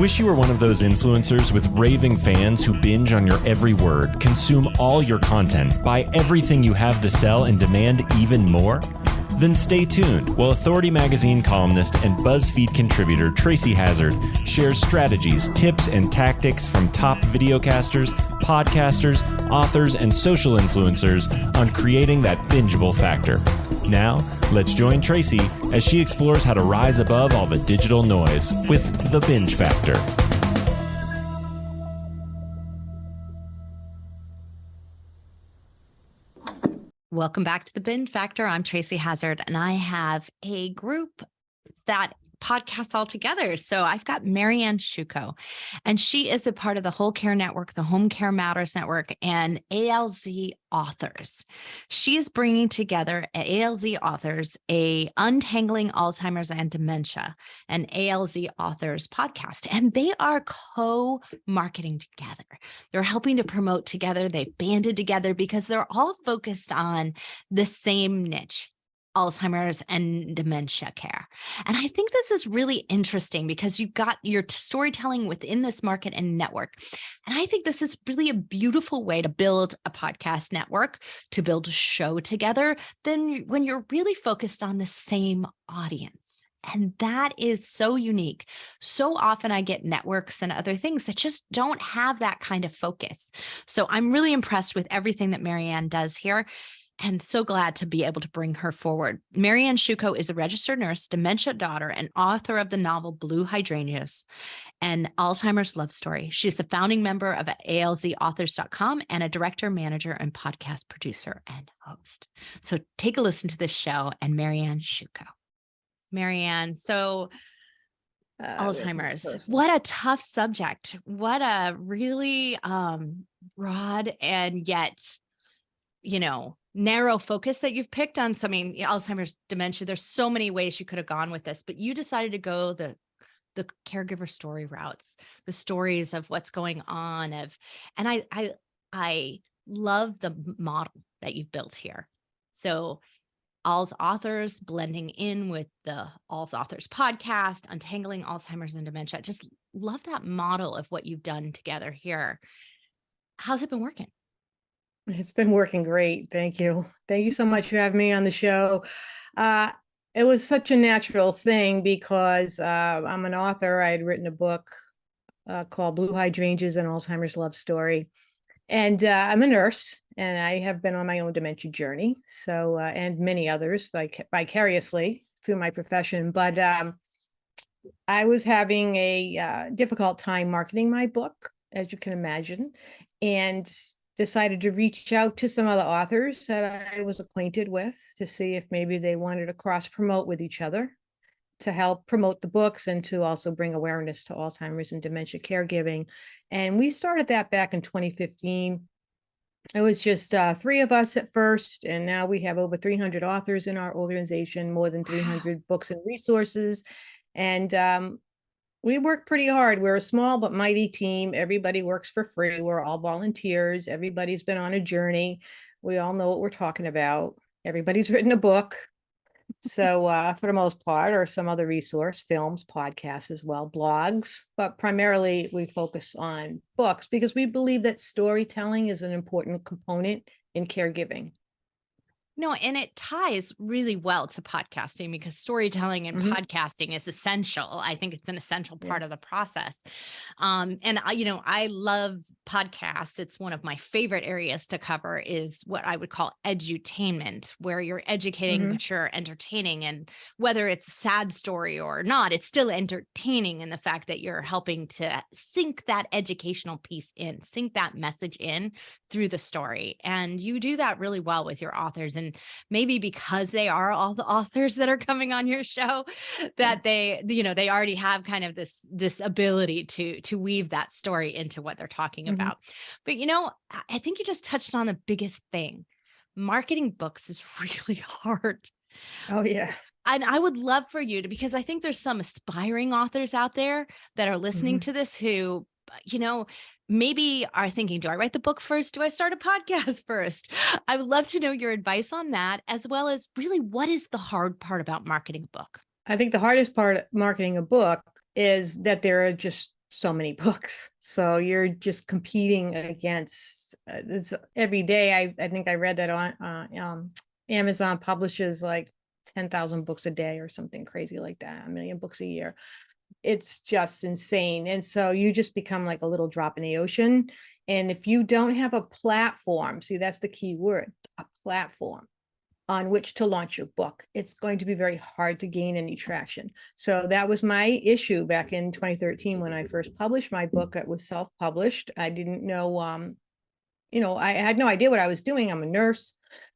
Wish you were one of those influencers with raving fans who binge on your every word, consume all your content, buy everything you have to sell, and demand even more? Then stay tuned while Authority Magazine columnist and BuzzFeed contributor Tracy Hazzard shares strategies, tips, and tactics from top videocasters, podcasters, authors, and social influencers on creating that bingeable factor. Now, let's join Tracy as she explores how to rise above all the digital noise with the binge factor. Welcome back to the Binge Factor. I'm Tracy Hazzard, and I have a group that podcasts all together. So I've got Marianne Sciucco, and she is a part of the Whole Care Network, the Home Care Matters Network, and AlzAuthors. She is bringing together at AlzAuthors a Untangling Alzheimer's and Dementia, an AlzAuthors podcast, and they are co-marketing together. They're helping to promote together. They've banded together because they're all focused on the same niche: Alzheimer's and dementia care. And I think this is really interesting because you've got your storytelling within this market and network. And I think this is really a beautiful way to build a podcast network, to build a show together, than when you're really focused on the same audience. And that is so unique. So often I get networks and other things that just don't have that kind of focus. So I'm really impressed with everything that Marianne does here, and so glad to be able to bring her forward. Marianne Sciucco is a registered nurse, dementia daughter, and author of the novel Blue Hydrangeas and Alzheimer's Love Story. She's the founding member of AlzAuthors.com and a director, manager, and podcast producer and host. So take a listen to this show and Marianne Sciucco. Marianne, so Alzheimer's, what a tough subject. What a really broad and yet, narrow focus that you've picked on. So, Alzheimer's, dementia, there's so many ways you could have gone with this, but you decided to go the caregiver story routes, the stories of what's going on and I love the model that you've built here. So AlzAuthors blending in with the AlzAuthors podcast, Untangling Alzheimer's and Dementia. Just love that model of what you've done together here. How's it been working? It's been working great. Thank you. Thank you so much for having me on the show. It was such a natural thing because I'm an author. I had written a book called Blue Hydrangeas and Alzheimer's Love Story. And I'm a nurse, and I have been on my own dementia journey. So, and many others vicariously through my profession. But I was having a difficult time marketing my book, as you can imagine, and decided to reach out to some other authors that I was acquainted with to see if maybe they wanted to cross promote with each other to help promote the books and to also bring awareness to Alzheimer's and dementia caregiving. And we started that back in 2015. It was just 3 of us at first, and now we have over 300 authors in our organization, more than 300 books and resources. And we work pretty hard. We're a small but mighty team. Everybody works for free. We're all volunteers. Everybody's been on a journey. We all know what we're talking about. Everybody's written a book. So for the most part, or some other resource, films, podcasts as well, blogs, but primarily we focus on books because we believe that storytelling is an important component in caregiving. No, and it ties really well to podcasting because storytelling and podcasting is essential. I think it's an essential part of the process. And I love podcasts. It's one of my favorite areas to cover is what I would call edutainment, where you're educating, but you're entertaining. And whether it's a sad story or not, it's still entertaining in the fact that you're helping to sink that educational piece in, sink that message in through the story. And you do that really well with your authors. And maybe because they are all the authors that are coming on your show, that they already have kind of this ability to weave that story into what they're talking about. But, I think you just touched on the biggest thing. Marketing books is really hard. Oh, yeah. And I would love for you to, because I think there's some aspiring authors out there that are listening to this who, maybe are thinking, do I write the book first? Do I start a podcast first? I would love to know your advice on that, as well as really what is the hard part about marketing a book? I think the hardest part of marketing a book is that there are just so many books. So you're just competing against this every day. I think I read that on Amazon publishes like 10,000 books a day or something crazy like that, 1 million books a year. It's just insane. And so you just become like a little drop in the ocean. And if you don't have a platform, see, that's the key word, a platform on which to launch your book, it's going to be very hard to gain any traction. So that was my issue back in 2013 when I first published my book. It was self-published. I didn't know, I had no idea what I was doing. I'm a nurse.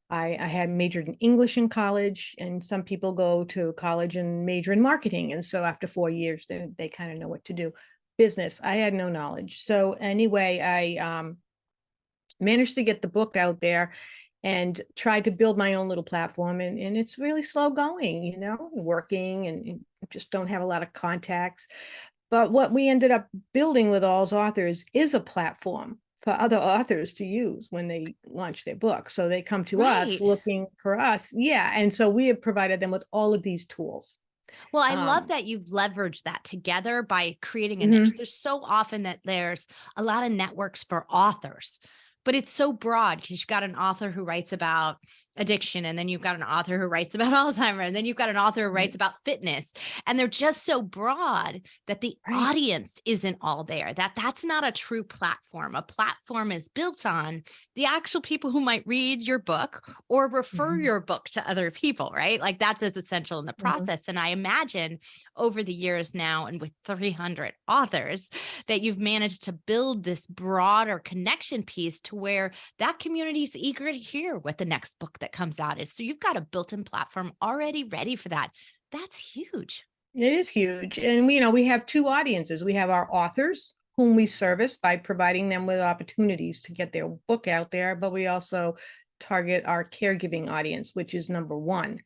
I had majored in English in college, and some people go to college and major in marketing. And so after 4 years, they kind of know what to do. Business, I had no knowledge. So anyway, I managed to get the book out there and tried to build my own little platform. And it's really slow going, working and just don't have a lot of contacts. But what we ended up building with AlzAuthors is a platform for other authors to use when they launch their book. So they come to us looking for us. Yeah. And so we have provided them with all of these tools. Well, I love that you've leveraged that together by creating a niche. There's so often that there's a lot of networks for authors, but it's so broad because you've got an author who writes about addiction, and then you've got an author who writes about Alzheimer, and then you've got an author who writes about fitness, and they're just so broad that the audience isn't all there. That's not a true platform. A platform is built on the actual people who might read your book or refer your book to other people, right? Like that's as essential in the process. And I imagine over the years now, and with 300 authors, that you've managed to build this broader connection piece to where that community is eager to hear what the next book that comes out is. So you've got a built-in platform already ready for that. That's huge. It is huge. And we have two audiences. We have our authors whom we service by providing them with opportunities to get their book out there, but we also target our caregiving audience, which is number one.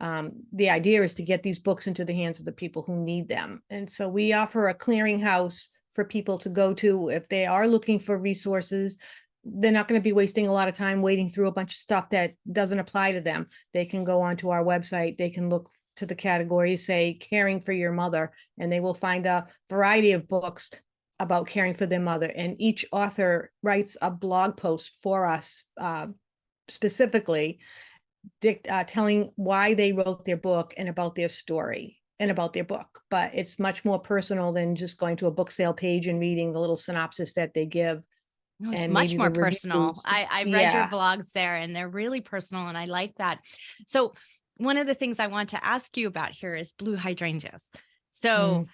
The idea is to get these books into the hands of the people who need them. And so we offer a clearinghouse for people to go to if they are looking for resources. They're not going to be wasting a lot of time wading through a bunch of stuff that doesn't apply to them. They can go onto our website. They can look to the category, say caring for your mother, and they will find a variety of books about caring for their mother. And each author writes a blog post for us specifically telling why they wrote their book and about their story and about their book. But it's much more personal than just going to a book sale page and reading the little synopsis that they give. No, it's much more personal. I read your blogs there, and they're really personal, and I like that. So one of the things I want to ask you about here is Blue Hydrangeas. So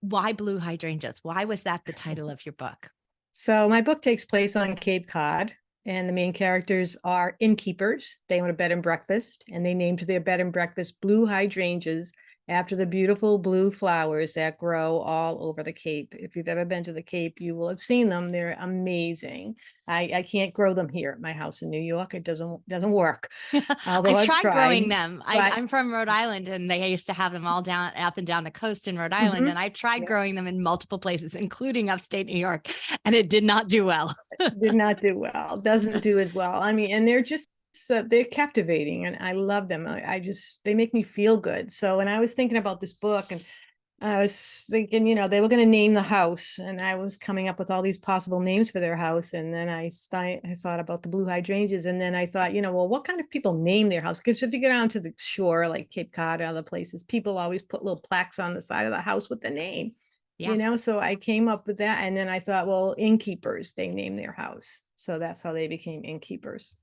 why Blue Hydrangeas? Why was that the title of your book? So my book takes place on Cape Cod, and the main characters are innkeepers. They own a bed and breakfast, and they named their bed and breakfast Blue Hydrangeas after the beautiful blue flowers that grow all over the Cape. If you've ever been to the Cape, you will have seen them. They're amazing. I can't grow them here at my house in New York. It doesn't work. I've tried growing them. I'm from Rhode Island, and they used to have them all up and down the coast in Rhode Island. And I tried growing them in multiple places, including upstate New York, and it did not do well. Did not do well. Doesn't do as well. I mean, and they're just they're captivating, and I love them. They make me feel good. So when I was thinking about this book, and I was thinking, they were going to name the house, and I was coming up with all these possible names for their house. And then I thought about the Blue Hydrangeas, and then I thought, well, what kind of people name their house? Because if you go down to the shore, like Cape Cod or other places, people always put little plaques on the side of the house with the name. So I came up with that, and then I thought, well, innkeepers, they name their house, so that's how they became innkeepers.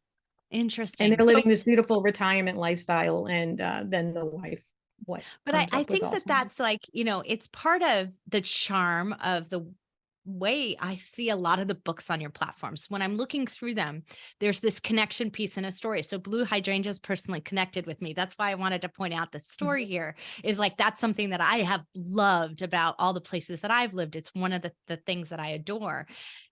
Interesting. And they're living this beautiful retirement lifestyle, and then the wife. But I think that's like, it's part of the charm of the way I see a lot of the books on your platforms. When I'm looking through them, there's this connection piece in a story. So Blue Hydrangeas personally connected with me. That's why I wanted to point out the story here is like, that's something that I have loved about all the places that I've lived. It's one of the things that I adore.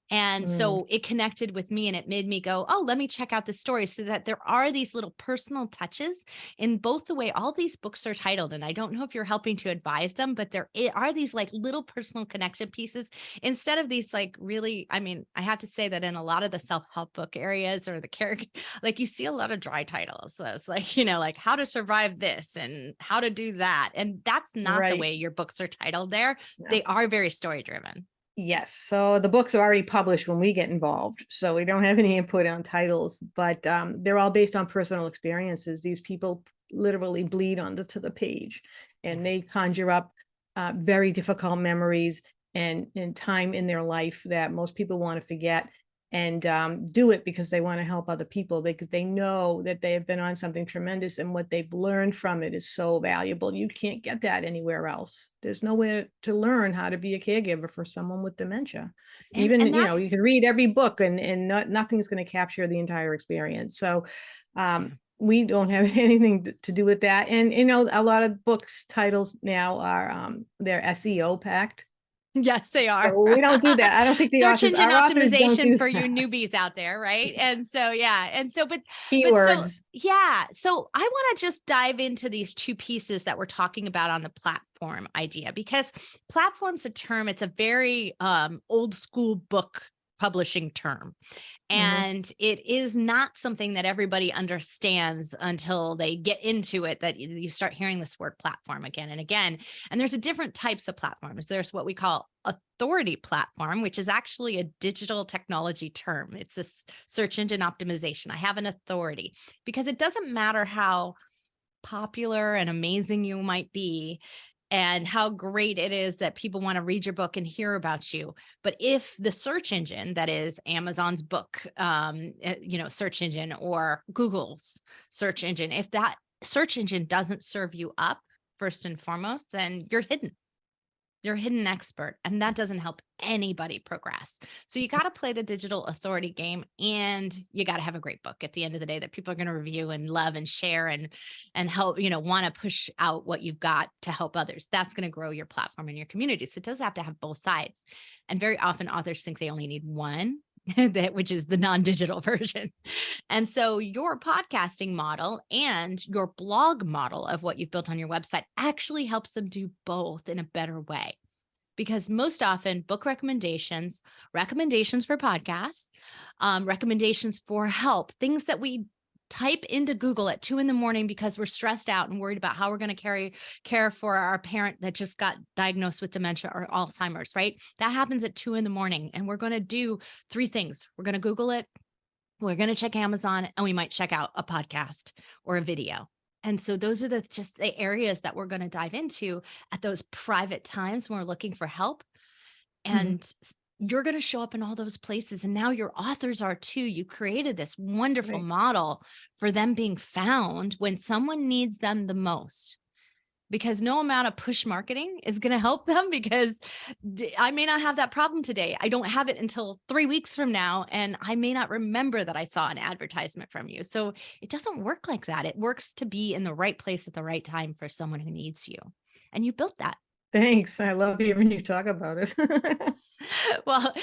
And so it connected with me, and it made me go, oh, let me check out this story. So that there are these little personal touches in both the way all these books are titled. And I don't know if you're helping to advise them, but there are these like little personal connection pieces instead of these like really, I mean, I have to say that in a lot of the self-help book areas or the character, like you see a lot of dry titles. So it's like, like how to survive this and how to do that. And that's not the way your books are titled there. No. They are very story driven. Yes. So the books are already published when we get involved. So we don't have any input on titles, but they're all based on personal experiences. These people literally bleed onto the page, and they conjure up very difficult memories and time in their life that most people want to forget, and do it because they want to help other people, because they know that they have been on something tremendous, and what they've learned from it is so valuable. You can't get that anywhere else. There's nowhere to learn how to be a caregiver for someone with dementia. Even, you can read every book and nothing's going to capture the entire experience. So we don't have anything to do with that. And, a lot of books titles now are, they're SEO packed. Yes, they are. So we don't do that. I don't think the search authors, engine optimization for that. you newbies out there, right? And so, yeah. And so, but keywords. So I want to just dive into these two pieces that we're talking about on the platform idea, because platform's a term, it's a very old school book publishing term. And it is not something that everybody understands until they get into it, that you start hearing this word platform again and again. And there's different types of platforms. There's what we call authority platform, which is actually a digital technology term. It's a search engine optimization. I have an authority, because it doesn't matter how popular and amazing you might be and how great it is that people want to read your book and hear about you. But if the search engine, that is Amazon's book, search engine, or Google's search engine, if that search engine doesn't serve you up first and foremost, then you're hidden. You're a hidden expert, and that doesn't help anybody progress. So you got to play the digital authority game, and you got to have a great book at the end of the day that people are going to review and love and share and help, want to push out what you've got to help others. That's going to grow your platform and your community. So it does have to have both sides. And very often authors think they only need one, which is the non-digital version. And so your podcasting model and your blog model of what you've built on your website actually helps them do both in a better way. Because most often book recommendations for podcasts, recommendations for help, things that we type into Google at 2 a.m. because we're stressed out and worried about how we're going to care for our parent that just got diagnosed with dementia or Alzheimer's, right? That happens at 2 a.m. And we're going to do 3 things. We're going to Google it, we're going to check Amazon, and we might check out a podcast or a video. And so those are just the areas that we're going to dive into at those private times when we're looking for help. And you're going to show up in all those places. And now your authors are too. You created this wonderful model for them being found when someone needs them the most. Because no amount of push marketing is going to help them, because I may not have that problem today. I don't have it until 3 weeks from now, and I may not remember that I saw an advertisement from you. So it doesn't work like that. It works to be in the right place at the right time for someone who needs you. And you built that. Thanks. I love hearing you talk about it. Well,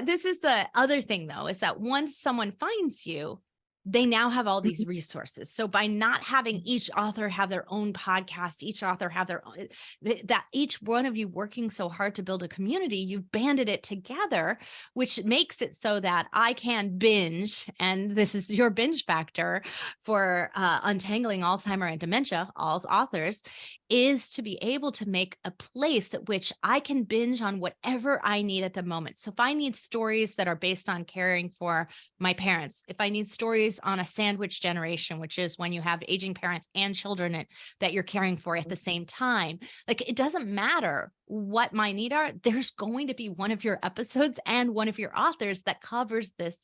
this is the other thing, though, is that once someone finds you, they now have all these resources. So by not having each author have their own podcast, each author have their own, that each one of you working so hard to build a community, you've banded it together, which makes it so that I can binge. And this is your binge factor for Untangling Alzheimer and Dementia, AlzAuthors, is to be able to make a place at which I can binge on whatever I need at the moment. So if I need stories that are based on caring for my parents, if I need stories on a sandwich generation, which is when you have aging parents and children that you're caring for at the same time, like it doesn't matter what my need are, there's going to be one of your episodes and one of your authors that covers this.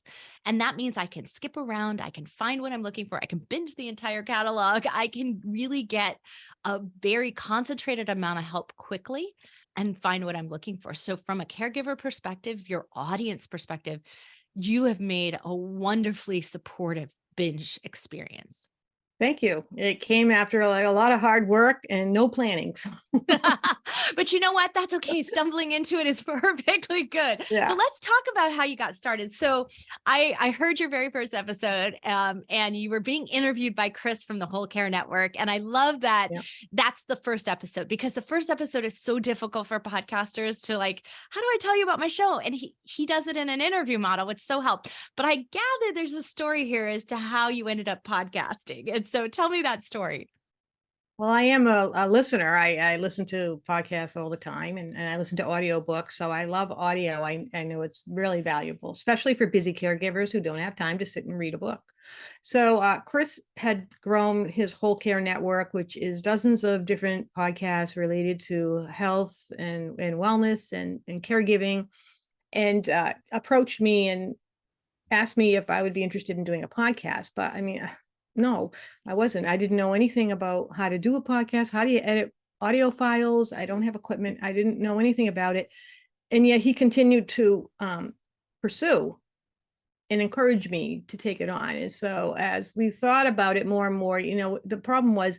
And that means I can skip around, I can find what I'm looking for, I can binge the entire catalog, I can really get a very concentrated amount of help quickly and find what I'm looking for. So from a caregiver perspective, your audience perspective, you have made a wonderfully supportive binge experience. Thank you. It came after like a lot of hard work and no planning. So, But you know what? That's okay. Stumbling into it is perfectly good. yeah. But let's talk about how you got started. So I heard your very first episode, and you were being interviewed by Chris from the Whole Care Network. And I love that Yeah. that's the first episode, because the first episode is so difficult for podcasters to like, how do I tell you about my show? And he does it in an interview model, which so helped. But I gather there's a story here as to how you ended up podcasting. And so tell me that story. Well, I am a listener. I listen to podcasts all the time, and I listen to audiobooks. So I love audio. I know it's really valuable, especially for busy caregivers who don't have time to sit and read a book. So Chris had grown his Whole Care Network, which is dozens of different podcasts related to health and wellness and caregiving, and approached me and asked me if I would be interested in doing a podcast. But I mean, no, I wasn't. I didn't know anything about how to do a podcast. How do you edit audio files? I don't have equipment. I didn't know anything about it. And yet he continued to pursue and encourage me to take it on. And so as we thought about it more and more, the problem was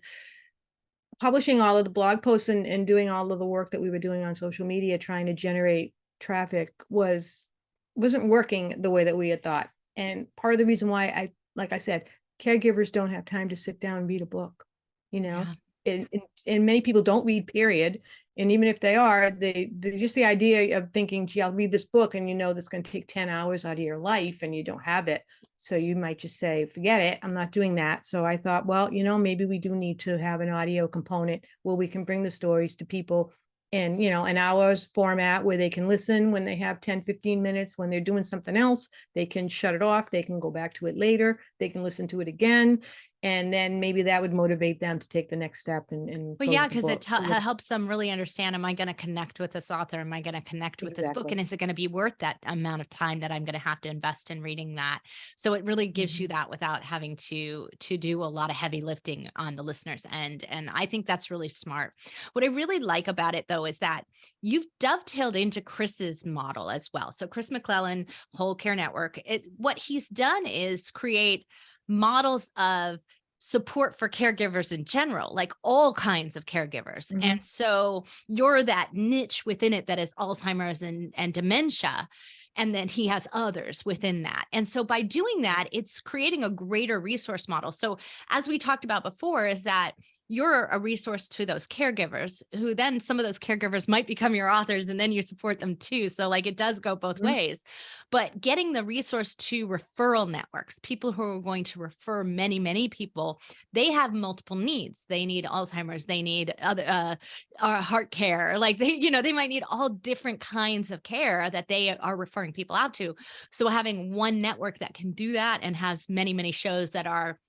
publishing all of the blog posts and doing all of the work that we were doing on social media, trying to generate traffic wasn't working the way that we had thought. And part of the reason why like I said, caregivers don't have time to sit down and read a book, Yeah. and many people don't read, period. And even if they are, they just the idea of thinking, gee, I'll read this book, and that's going to take 10 hours out of your life, and you don't have it. So you might just say, forget it, I'm not doing that. So I thought, well, maybe we do need to have an audio component where we can bring the stories to people in, an hour's format where they can listen when they have 10, 15 minutes, when they're doing something else, they can shut it off. They can go back to it later. They can listen to it again. And then maybe that would motivate them to take the next step and Well, close yeah, the because it book. helps them really understand, am I going to connect with this author? Am I going to connect with this book? Exactly. And is it going to be worth that amount of time that I'm going to have to invest in reading that? So it really gives you that without having to do a lot of heavy lifting on the listener's end. And I think that's really smart. What I really like about it, though, is that you've dovetailed into Chris's model as well. So Chris McClellan, Whole Care Network, what he's done is create models of support for caregivers in general, like all kinds of caregivers. Mhm. And so you're that niche within it that is Alzheimer's and dementia. And then he has others within that. And so by doing that, it's creating a greater resource model. So as we talked about before, is that you're a resource to those caregivers, who then some of those caregivers might become your authors, and then you support them too. So like it does go both Mhm. ways. But getting the resource to referral networks, people who are going to refer many, many people, they have multiple needs. They need Alzheimer's, they need other heart care, like they might need all different kinds of care that they are referring people out to. So having one network that can do that and has many, many shows that are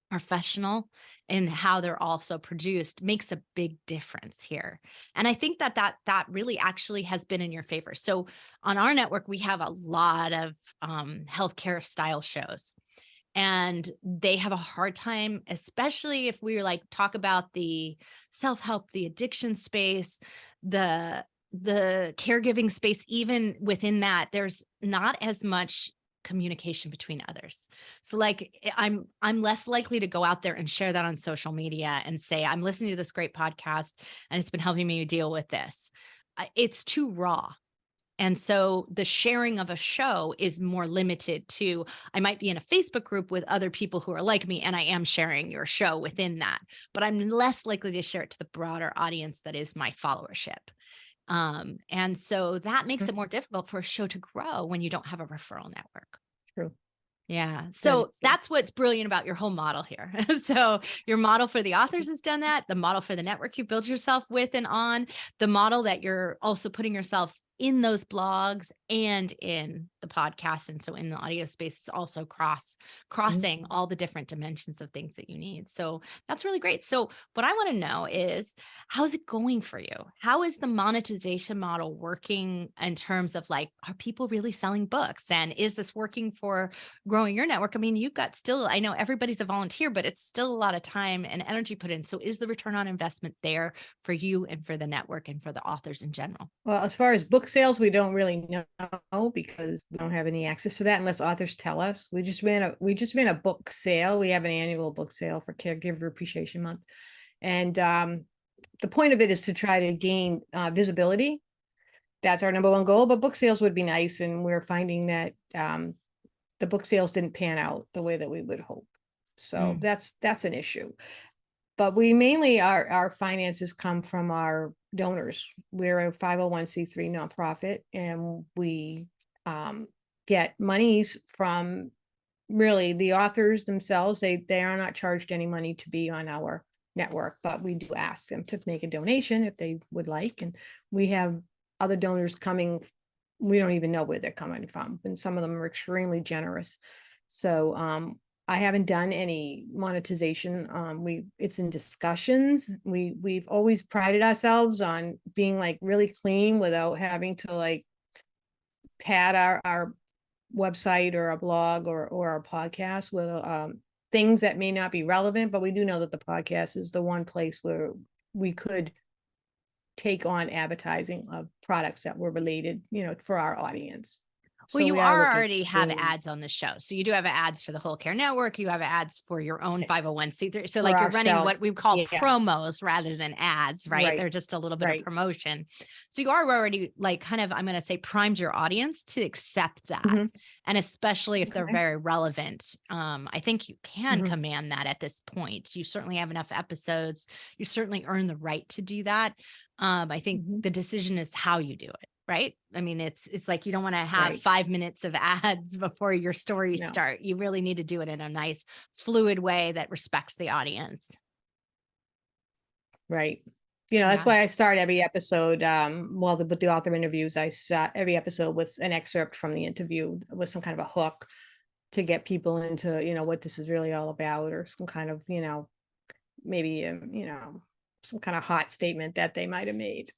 professional in how they're also produced makes a big difference here. And I think that really actually has been in your favor. So on our network, we have a lot of healthcare style shows. And they have a hard time, especially if we like talk about the self-help, the addiction space, the caregiving space. Even within that, there's not as much communication between others. So like I'm less likely to go out there and share that on social media and say, I'm listening to this great podcast and it's been helping me deal with this. It's too raw. And so the sharing of a show is more limited to, I might be in a Facebook group with other people who are like me, and I am sharing your show within that, but I'm less likely to share it to the broader audience that is my followership. And so that makes it more difficult for a show to grow when you don't have a referral network. True. Yeah. That So is true. that's what's brilliant about your whole model here. So your model for the authors has done that. The model for the network you built yourself with and on, the model that you're also putting yourselves in those blogs and in the podcast. And so in the audio space, it's also crossing all the different dimensions of things that you need. So that's really great. So what I want to know is, how's it going for you? How is the monetization model working in terms of like, are people really selling books? And is this working for growing your network? I mean, you've got still, I know everybody's a volunteer, but it's still a lot of time and energy put in. So is the return on investment there for you and for the network and for the authors in general? Well, as far as book book sales, we don't really know because we don't have any access to that unless authors tell us. We just ran a book sale. We have an annual book sale for Caregiver Appreciation Month. And the point of it is to try to gain visibility. That's our number one goal, but book sales would be nice. And we're finding that the book sales didn't pan out the way that we would hope. So that's an issue. But we mainly, our finances come from our donors. We're a 501c3 nonprofit, and we get monies from really the authors themselves. They are not charged any money to be on our network, but we do ask them to make a donation if they would like. And we have other donors coming. We don't even know where they're coming from, and some of them are extremely generous. So I haven't done any monetization. It's in discussions. We've always prided ourselves on being like really clean without having to like pad our website or a blog or our podcast with things that may not be relevant, but we do know that the podcast is the one place where we could take on advertising of products that were related, for our audience. Well, you already have ads on the show. So you do have ads for the Whole Care Network. You have ads for your own 501c3. So like you're running what we call promos rather than ads, right? They're just a little bit of promotion. So you are already like kind of, I'm going to say, primed your audience to accept that. And especially if they're very relevant. I think you can command that at this point. You certainly have enough episodes. You certainly earn the right to do that. I think the decision is how you do it. Right. I mean, it's like, you don't want to have 5 minutes of ads before your stories start. You really need to do it in a nice, fluid way that respects the audience. Right. That's why I start every episode. With the author interviews, I start every episode with an excerpt from the interview with some kind of a hook to get people into, what this is really all about, or some kind of, maybe, some kind of hot statement that they might have made.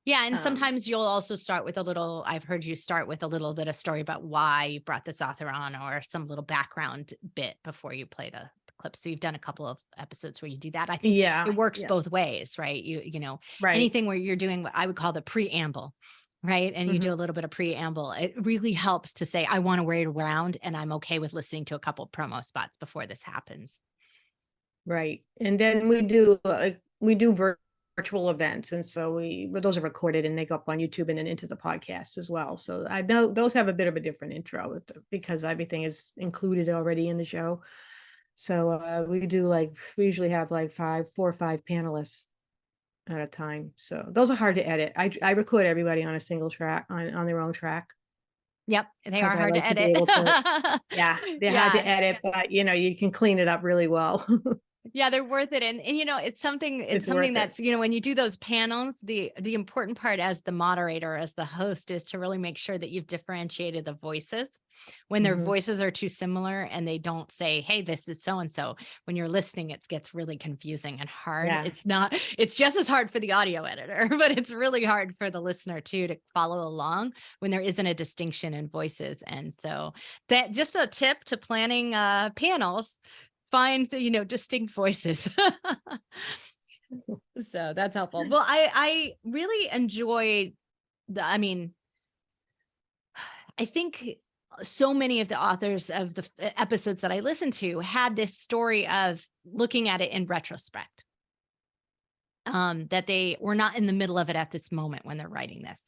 Yeah. And sometimes you'll also start with I've heard you start with a little bit of story about why you brought this author on, or some little background bit before you played a clip. So you've done a couple of episodes where you do that. I think it works both ways, right? Anything where you're doing what I would call the preamble, right? And you do a little bit of preamble. It really helps to say, I want to wait around and I'm okay with listening to a couple of promo spots before this happens. Right. And then we do virtual events, and so those are recorded and they go up on YouTube and then into the podcast as well. So I know those have a bit of a different intro because everything is included already in the show. So we usually have like 4 or 5 panelists at a time. So those are hard to edit. I record everybody on a single track on their own track. Yep, they are hard to edit. They're hard to edit, but you can clean it up really well. Yeah, they're worth it. And it's something that's, when you do those panels, the important part as the moderator, as the host, is to really make sure that you've differentiated the voices. When their voices are too similar and they don't say, hey, this is so-and-so, when you're listening, it gets really confusing and hard. Yeah. It's just as hard for the audio editor, but it's really hard for the listener too, to follow along when there isn't a distinction in voices. And so that just a tip to planning panels. Find, distinct voices. So that's helpful. Well, I really enjoyed I think so many of the authors of the episodes that I listened to had this story of looking at it in retrospect, that they were not in the middle of it at this moment when they're writing this.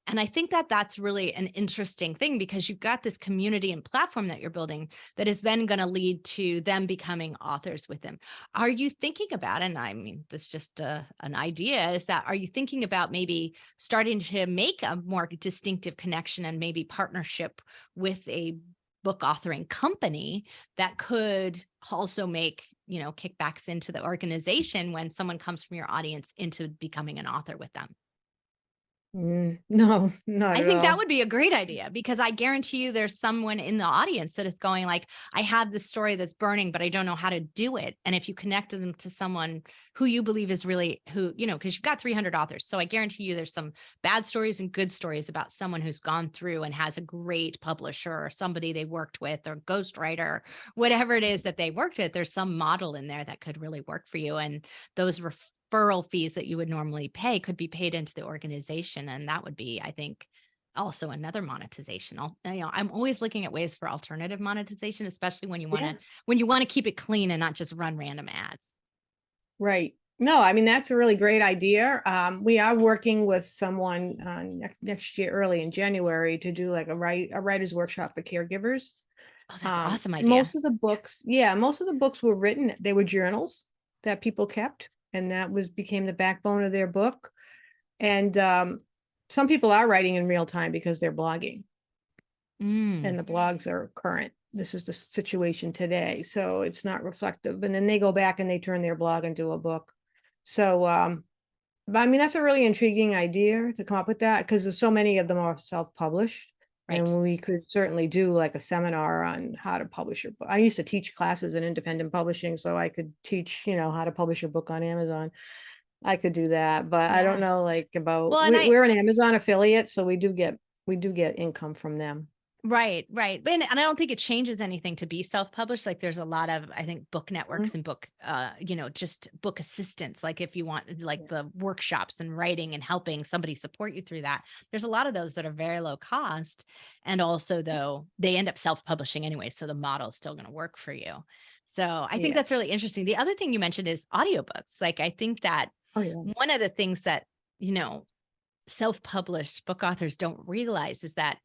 And I think that that's really an interesting thing, because you've got this community and platform that you're building that is then going to lead to them becoming authors with them. Are you thinking about, and this is just an idea, are you thinking about maybe starting to make a more distinctive connection and maybe partnership with a book authoring company that could also make, kickbacks into the organization when someone comes from your audience into becoming an author with them? No, not I at think all. that would be a great idea, because I guarantee you there's someone in the audience that is going like, I have this story that's burning, but I don't know how to do it. And if you connected them to someone who you believe is really because you've got 300 authors. So I guarantee you there's some bad stories and good stories about someone who's gone through and has a great publisher or somebody they worked with or ghostwriter, whatever it is that they worked with. There's some model in there that could really work for you. And those referral fees that you would normally pay could be paid into the organization. And that would be, I think, also another monetization. I'm always looking at ways for alternative monetization, especially when you want to keep it clean and not just run random ads. Right. No, I mean, that's a really great idea. We are working with someone next year, early in January, to do like a writer's workshop for caregivers. Oh, that's an awesome idea. Most of the books were written, they were journals that people kept, and that became the backbone of their book. And some people are writing in real time because they're blogging, and the blogs are current. This is the situation today, so it's not reflective. And then they go back and they turn their blog into a book. So, but I mean, that's a really intriguing idea to come up with that, because so many of them are self-published. Right. And we could certainly do like a seminar on how to publish your book. I used to teach classes in independent publishing, so I could teach, how to publish your book on Amazon. I could do that, but I don't know we're an Amazon affiliate, so we do get income from them. Right. And I don't think it changes anything to be self-published. Like there's a lot of, I think, book networks and book, just book assistants. Like if you want like the workshops and writing and helping somebody support you through that, there's a lot of those that are very low cost. And also though, they end up self-publishing anyway. So the model is still going to work for you. So I think that's really interesting. The other thing you mentioned is audiobooks. Like I think that one of the things that, self-published book authors don't realize is that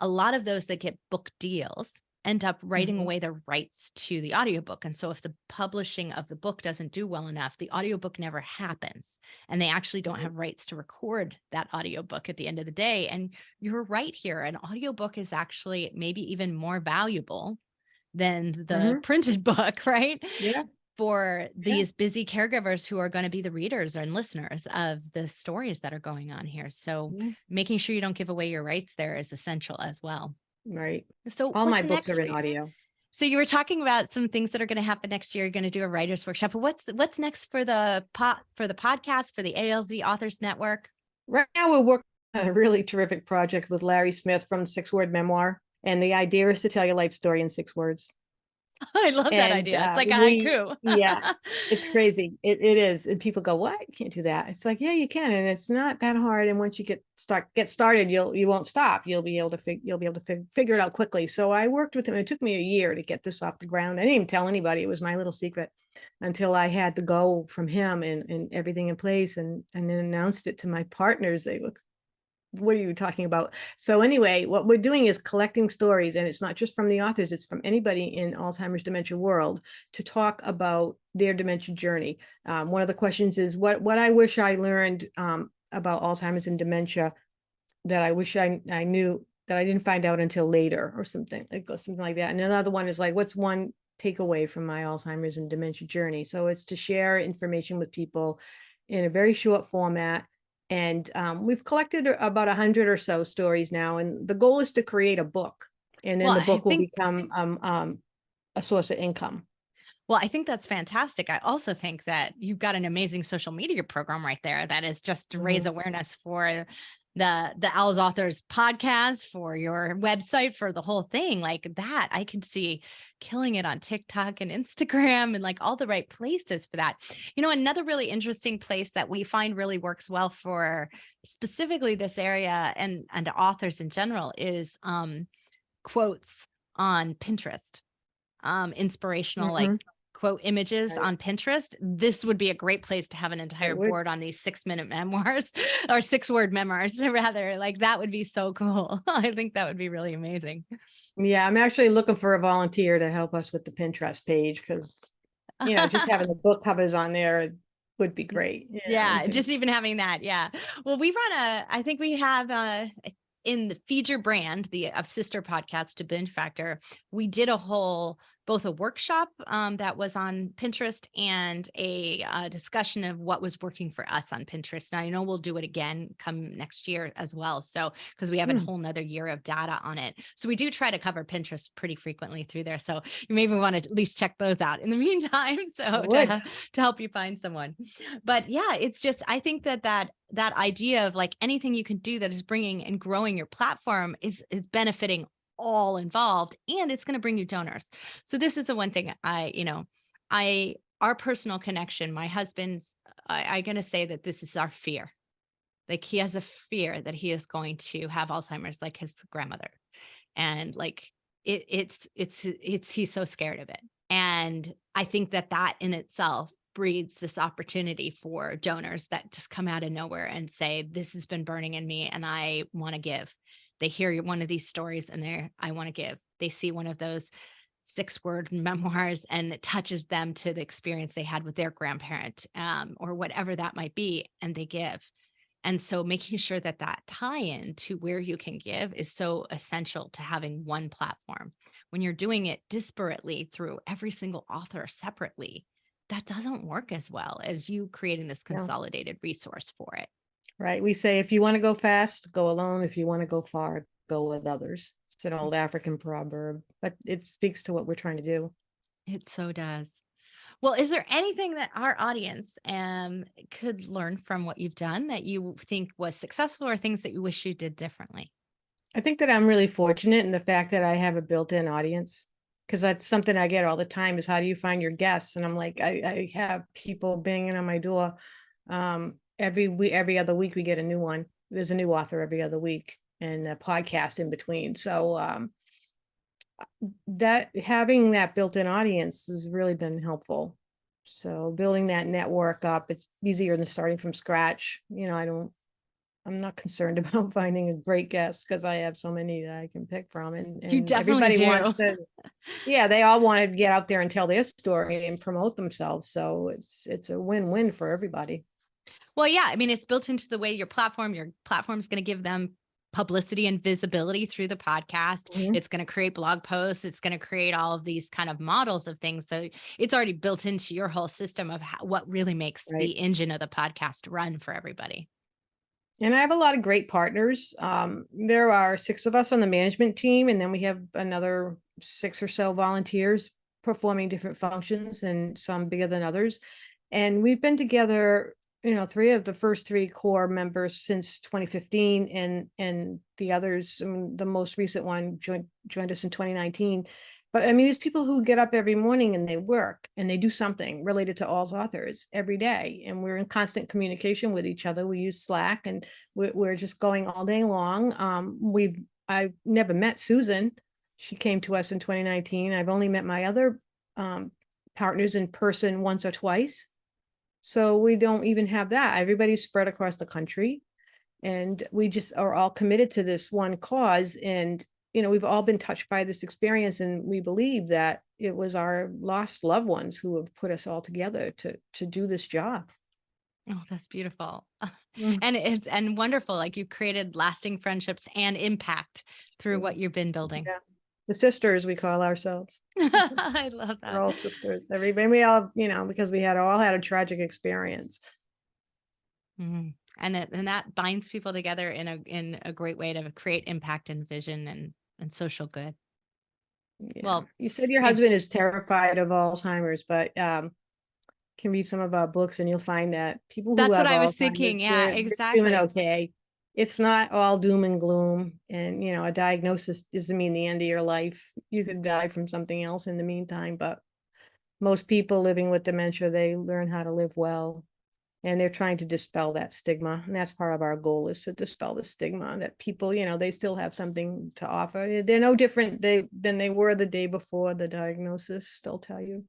a lot of those that get book deals end up writing away their rights to the audiobook. And so if the publishing of the book doesn't do well enough, the audiobook never happens. And they actually don't have rights to record that audiobook at the end of the day. And you're right here. An audiobook is actually maybe even more valuable than the printed book, right? Yeah. For these busy caregivers who are going to be the readers and listeners of the stories that are going on here. So making sure you don't give away your rights there is essential as well. Right. So all my books are in audio. So you were talking about some things that are going to happen next year. You're going to do a writer's workshop. But what's next for the podcast, for the ALZ Authors Network? Right now we're working on a really terrific project with Larry Smith from 6-Word Memoir. And the idea is to tell your life story in 6 words. I love that idea. It's like a haiku. Yeah, it's crazy. It is. And people go, what? You can't do that. It's like, yeah, you can. And it's not that hard. And once you get started, you won't stop. You'll be able to figure it out quickly. So I worked with him. It took me a year to get this off the ground. I didn't even tell anybody. It was my little secret until I had the go from him and everything in place, and then announced it to my partners. They look, what are you talking about? So anyway, what we're doing is collecting stories, and it's not just from the authors, it's from anybody in Alzheimer's dementia world, to talk about their dementia journey. One of the questions is what I wish I learned about Alzheimer's and dementia that I wish I knew that I didn't find out until later, or something like that. And another one is like, what's one takeaway from my Alzheimer's and dementia journey? So it's to share information with people in a very short format. And we've collected about 100 or so stories now, and the goal is to create a book, and then the book will become a source of income. Well, I think that's fantastic. I also think that you've got an amazing social media program right there that is just to raise awareness for the AlzAuthors podcast, for your website, for the whole thing. Like that, I can see killing it on TikTok and Instagram and like all the right places for that. Another really interesting place that we find really works well for specifically this area and authors in general is quotes on Pinterest, inspirational like quote images on Pinterest. This would be a great place to have an entire board on these 6-minute memoirs or 6-word memoirs, rather. Like that would be so cool. I think that would be really amazing. Yeah, I'm actually looking for a volunteer to help us with the Pinterest page, because just having the book covers on there would be great. Yeah, just even having that. Yeah. Well, we I think we have in the Feed Your Brand, the sister podcast to Binge Factor, we did both a workshop that was on Pinterest and a discussion of what was working for us on Pinterest. Now, I know we'll do it again come next year as well. So, because we have a whole nother year of data on it. So we do try to cover Pinterest pretty frequently through there. So you may even want to at least check those out in the meantime. So to help you find someone. But yeah, it's just, I think that idea of like anything you can do that is bringing and growing your platform is benefiting all involved, and it's going to bring you donors. So this is the one thing our personal connection, my husband's I'm going to say that this is our fear. Like he has a fear that he is going to have Alzheimer's like his grandmother. And like he's so scared of it. And I think that in itself breeds this opportunity for donors that just come out of nowhere and say, this has been burning in me and I want to give. They hear one of these stories and I want to give. They see one of those 6-word memoirs and it touches them to the experience they had with their grandparent, or whatever that might be, and they give. And so making sure that tie-in to where you can give is so essential to having one platform. When you're doing it disparately through every single author separately, that doesn't work as well as you creating this consolidated resource for it. Right. We say, if you want to go fast, go alone. If you want to go far, go with others. It's an old African proverb, but it speaks to what we're trying to do. It so does. Well, is there anything that our audience could learn from what you've done that you think was successful, or things that you wish you did differently? I think that I'm really fortunate in the fact that I have a built-in audience, because that's something I get all the time is, how do you find your guests? And I'm like, I have people banging on my door. Every other week we get a new one. There's a new author every other week, and a podcast in between. So that having that built-in audience has really been helpful. So building that network up, it's easier than starting from scratch. I'm not concerned about finding a great guest, because I have so many that I can pick from, and You definitely everybody do. wants to. Yeah, they all want to get out there and tell their story and promote themselves. So it's a win-win for everybody. Well, yeah, I mean, it's built into the way your platform's going to give them publicity and visibility through the podcast. Mhm. It's going to create blog posts. It's going to create all of these kind of models of things. So it's already built into your whole system of what really makes Right. the engine of the podcast run for everybody. And I have a lot of great partners. There are 6 of us on the management team, and then we have another 6 or so volunteers performing different functions, and some bigger than others. And we've been together, 3 of the first 3 core members since 2015, and the others, the most recent one joined us in 2019. But I mean, these people who get up every morning and they work and they do something related to AlzAuthors every day, and we're in constant communication with each other. We use Slack, and we're just going all day long. I've never met Susan. She came to us in 2019. I've only met my other partners in person once or twice. So we don't even have that. Everybody's spread across the country, and we just are all committed to this one cause. And we've all been touched by this experience, and we believe that it was our lost loved ones who have put us all together to do this job. Oh, that's beautiful. Mm. And wonderful. Like, you've created lasting friendships and impact through what you've been building. Yeah. The sisters, we call ourselves. I love We're all that. sisters. Everybody, we all, because we all had a tragic experience. Mhm. And that binds people together in a great way to create impact and vision and social good. Yeah. Well, You said your husband is terrified of Alzheimer's, but can read some of our books and you'll find that people who that's have what I was Alzheimer's, thinking. Yeah, they're exactly. doing okay. It's not all doom and gloom, and a diagnosis doesn't mean the end of your life. You could die from something else in the meantime, but most people living with dementia, they learn how to live well, and they're trying to dispel that stigma. And that's part of our goal, is to dispel the stigma that people, they still have something to offer. They're no different than they were the day before the diagnosis, they'll tell you.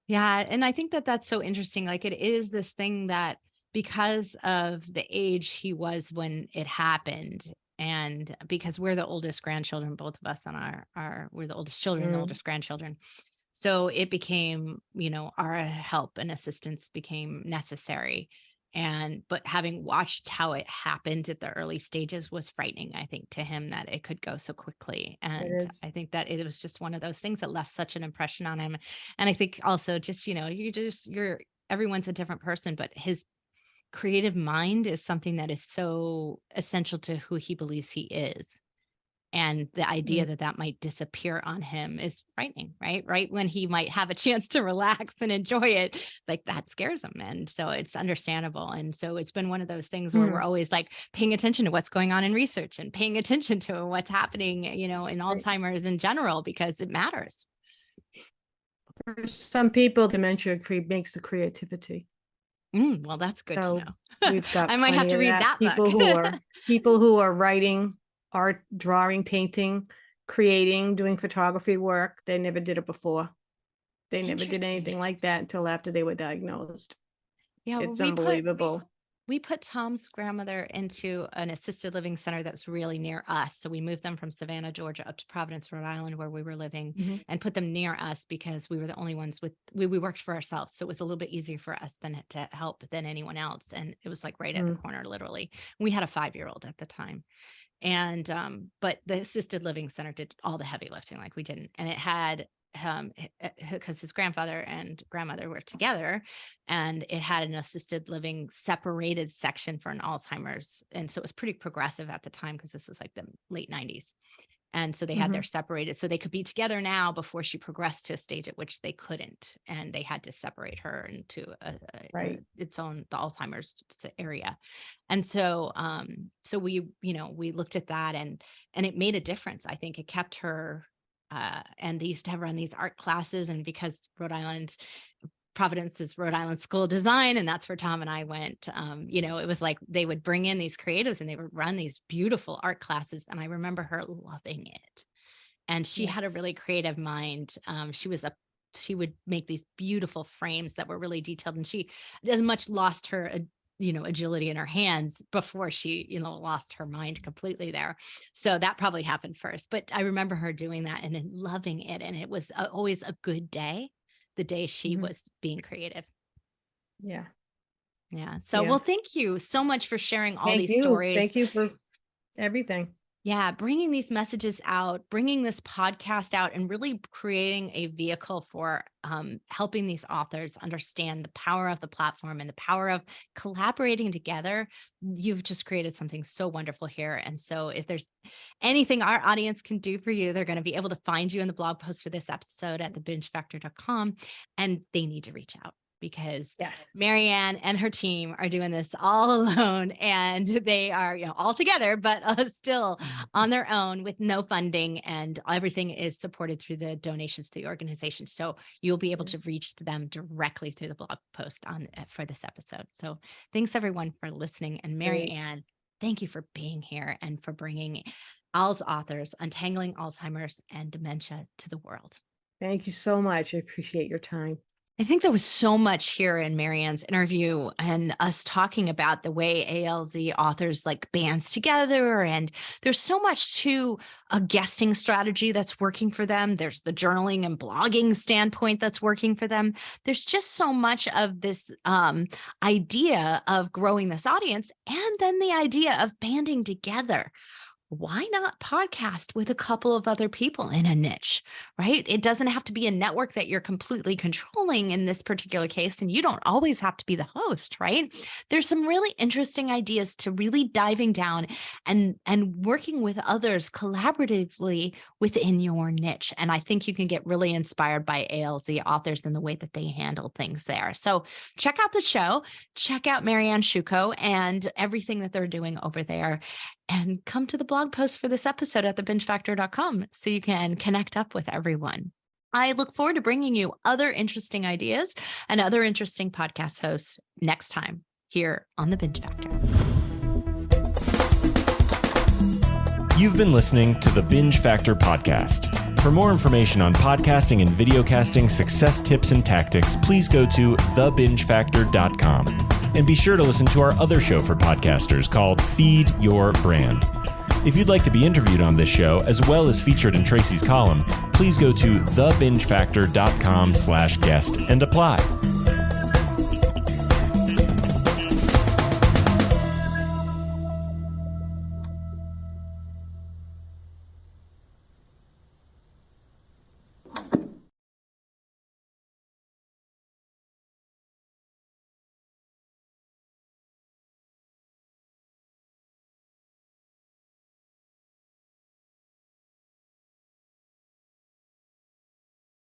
Yeah. And I think that that's so interesting. Like, it is this thing that, because of the age he was when it happened, and because we're the oldest grandchildren, both of us on we're the oldest children, the oldest grandchildren. So it became, our help and assistance became necessary. But having watched how it happened at the early stages was frightening, I think, to him, that it could go so quickly. And I think that it was just one of those things that left such an impression on him. And I think also just, everyone's a different person, but his creative mind is something that is so essential to who he believes he is. And the idea that might disappear on him is frightening, right? Right when he might have a chance to relax and enjoy it, like, that scares him. And so it's understandable. And so it's been one of those things where we're always like paying attention to what's going on in research and paying attention to what's happening, in Alzheimer's in general, because it matters. For some people, dementia makes the creativity. Well, that's good So to know. we've got I might have plenty to of read that book. People who are writing, art, drawing, painting, creating, doing photography work. They never did it before. They never did Interesting. anything like that until after they were diagnosed. Yeah, It's unbelievable. We put Tom's grandmother into an assisted living center that's really near us. So we moved them from Savannah, Georgia, up to Providence, Rhode Island, where we were living, and put them near us because we were the only ones we worked for ourselves. So it was a little bit easier for us to help than anyone else. And it was like right at the corner, literally. We had a 5-year-old at the time. And, but the assisted living center did all the heavy lifting, like we didn't. And it had, because his grandfather and grandmother were together, and it had an assisted living separated section for an Alzheimer's. And so it was pretty progressive at the time, because this was like the late 90s. And so they had their separated, so they could be together now before she progressed to a stage at which they couldn't. And they had to separate her into its own, the Alzheimer's area. And so, so we looked at that, and it made a difference. I think it kept her, and they used to run these art classes, and because Providence is Rhode Island School of Design, and that's where Tom and I went. It was like they would bring in these creatives and they would run these beautiful art classes. And I remember her loving it. And she had a really creative mind. She would make these beautiful frames that were really detailed, and she as much lost her agility in her hands before she, lost her mind completely there. So that probably happened first. But I remember her doing that and then loving it. And it was always a good day, the day she was being creative. Yeah. So, well, thank you so much for sharing all these stories. Thank you for everything. Yeah, bringing these messages out, bringing this podcast out, and really creating a vehicle for helping these authors understand the power of the platform and the power of collaborating together. You've just created something so wonderful here. And so if there's anything our audience can do for you, they're going to be able to find you in the blog post for this episode at thebingefactor.com, and they need to reach out, because Marianne and her team are doing this all alone, and they are, all together, but still on their own with no funding, and everything is supported through the donations to the organization. So you'll be able to reach them directly through the blog post for this episode. So thanks everyone for listening. And Marianne, thank you for being here and for bringing AlzAuthors, Untangling Alzheimer's and Dementia to the world. Thank you so much. I appreciate your time. I think there was so much here in Marianne's interview and us talking about the way AlzAuthors bands together. And there's so much to a guesting strategy that's working for them. There's the journaling and blogging standpoint that's working for them. There's just so much of this idea of growing this audience, and then the idea of banding together. Why not podcast with a couple of other people in a niche, right? It doesn't have to be a network that you're completely controlling in this particular case, and you don't always have to be the host, right? There's some really interesting ideas to really diving down and working with others collaboratively within your niche. And I think you can get really inspired by AlzAuthors and the way that they handle things there. So check out the show, check out Marianne Sciucco and everything that they're doing over there. And come to the blog post for this episode at thebingefactor.com so you can connect up with everyone. I look forward to bringing you other interesting ideas and other interesting podcast hosts next time here on The Binge Factor. You've been listening to the Binge Factor podcast. For more information on podcasting and videocasting success tips and tactics, please go to thebingefactor.com. And be sure to listen to our other show for podcasters called Feed Your Brand. If you'd like to be interviewed on this show, as well as featured in Tracy's column, please go to thebingefactor.com/guest and apply.